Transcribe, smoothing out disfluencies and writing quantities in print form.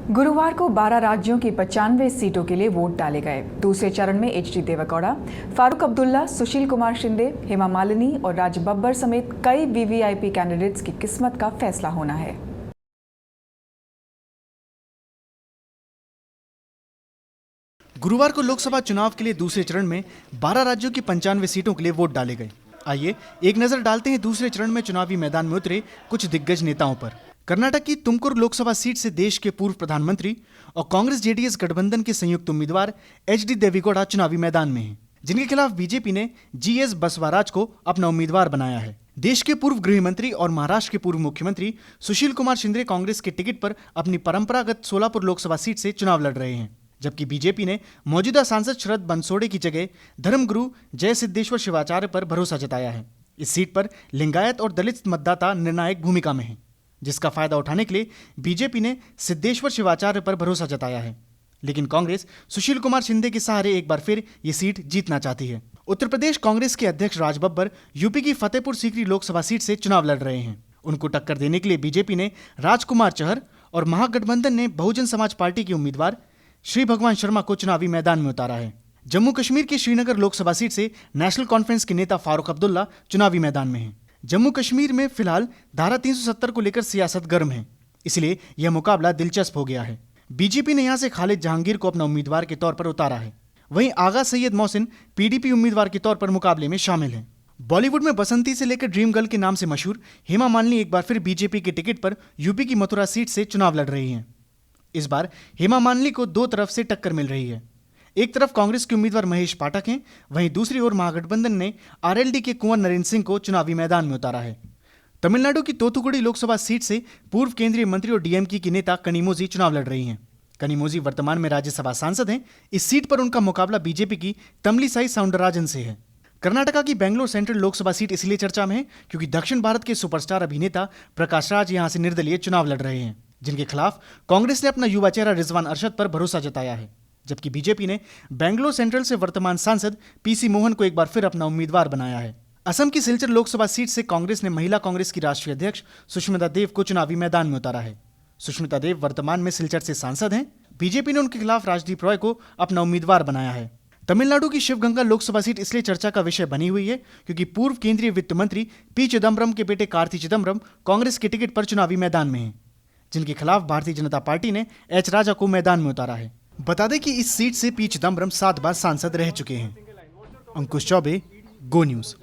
गुरुवार को 12 राज्यों की 95 सीटों के लिए वोट डाले गए। दूसरे चरण में एचडी देवेगौड़ा, फारूक अब्दुल्ला, सुशील कुमार शिंदे, हेमा मालिनी और राज बब्बर समेत कई वीवीआईपी कैंडिडेट्स की किस्मत का फैसला होना है। गुरुवार को लोकसभा चुनाव के लिए दूसरे चरण में 12 राज्यों की 95 सीटों के लिए वोट डाले गए। आइए एक नजर डालते हैं दूसरे चरण में चुनावी मैदान में उतरे कुछ दिग्गज नेताओं पर। कर्नाटक की तुमकुर लोकसभा सीट से देश के पूर्व प्रधानमंत्री और कांग्रेस जेडीएस गठबंधन के संयुक्त उम्मीदवार एचडी देवेगौड़ा चुनावी मैदान में हैं, जिनके खिलाफ बीजेपी ने जीएस बसवराज को अपना उम्मीदवार बनाया है। देश के पूर्व गृह मंत्री और महाराष्ट्र के पूर्व मुख्यमंत्री सुशील कुमार शिंदे कांग्रेस के टिकट पर अपनी परंपरागत सोलापुर लोकसभा सीट से चुनाव लड़ रहे हैं, जबकि बीजेपी ने मौजूदा सांसद शरद बंसोड़े की जगह धर्मगुरु जय सिद्धेश्वर शिवाचार्य पर भरोसा जताया है। इस सीट पर लिंगायत और दलित मतदाता निर्णायक भूमिका में हैं, जिसका फायदा उठाने के लिए बीजेपी ने सिद्धेश्वर शिवाचार्य पर भरोसा जताया है। लेकिन कांग्रेस सुशील कुमार शिंदे के सहारे एक बार फिर ये सीट जीतना चाहती है। उत्तर प्रदेश कांग्रेस के अध्यक्ष राज बब्बर यूपी की फतेहपुर सीकरी लोकसभा सीट से चुनाव लड़ रहे हैं। उनको टक्कर देने के लिए बीजेपी ने राजकुमार चहर और महागठबंधन ने बहुजन समाज पार्टी के उम्मीदवार श्री भगवान शर्मा को चुनावी मैदान में उतारा है। जम्मू कश्मीर की श्रीनगर लोकसभा सीट से नेशनल कॉन्फ्रेंस के नेता फारूक अब्दुल्ला चुनावी मैदान में हैं। जम्मू कश्मीर में फिलहाल धारा 370 को लेकर सियासत गर्म है, इसलिए यह मुकाबला दिलचस्प हो गया है। बीजेपी ने यहां से खालिद जहांगीर को अपना उम्मीदवार के तौर पर उतारा है। वहीं आगा सैयद मोहसिन पीडीपी उम्मीदवार के तौर पर मुकाबले में शामिल हैं। बॉलीवुड में बसंती से लेकर ड्रीम गर्ल के नाम से मशहूर हेमा मालिनी एक बार फिर बीजेपी के टिकट पर यूपी की मथुरा सीट से चुनाव लड़ रही हैं। इस बार हेमा मालिनी को दो तरफ से टक्कर मिल रही है। एक तरफ कांग्रेस के उम्मीदवार महेश पाठक हैं, वहीं दूसरी ओर महागठबंधन ने आरएलडी के कुंवर नरेंद्र सिंह को चुनावी मैदान में उतारा है। तमिलनाडु की तोतुकुड़ी लोकसभा सीट से पूर्व केंद्रीय मंत्री और डीएमके की नेता कनिमोझी चुनाव लड़ रही हैं। कनिमोझी वर्तमान में राज्यसभा सांसद हैं। इस सीट पर उनका मुकाबला बीजेपी की तमिलिसाई साउंडरराजन से है। कर्नाटका की बेंगलोर सेंट्रल लोकसभा सीट इसलिए चर्चा में है क्योंकि दक्षिण भारत के सुपरस्टार अभिनेता प्रकाश राज यहां से निर्दलीय चुनाव लड़ रहे हैं, जिनके खिलाफ कांग्रेस ने अपना युवा चेहरा रिजवान अरशद पर भरोसा जताया है। जबकि बीजेपी ने बेंगलोर सेंट्रल से वर्तमान सांसद पीसी मोहन को एक बार फिर अपना उम्मीदवार बनाया है। असम की सिलचर लोकसभा सीट से कांग्रेस ने महिला कांग्रेस की राष्ट्रीय अध्यक्ष सुष्मिता देव को चुनावी मैदान में उतारा है। सुष्मिता देव वर्तमान में सिलचर से सांसद हैं। बीजेपी ने उनके खिलाफ राजदीप रॉय को अपना उम्मीदवार बनाया है। तमिलनाडु की शिवगंगा लोकसभा सीट इसलिए चर्चा का विषय बनी हुई है क्योंकि पूर्व केंद्रीय वित्त मंत्री पी चिदम्बरम के बेटे कार्ति चिदम्बरम कांग्रेस के टिकट पर चुनावी मैदान में हैं, जिनके खिलाफ भारतीय जनता पार्टी ने एच राजा को मैदान में उतारा है। बता दें कि इस सीट से पी चिदम्बरम 7 बार सांसद रह चुके हैं। अंकुश चौबे, गो न्यूज।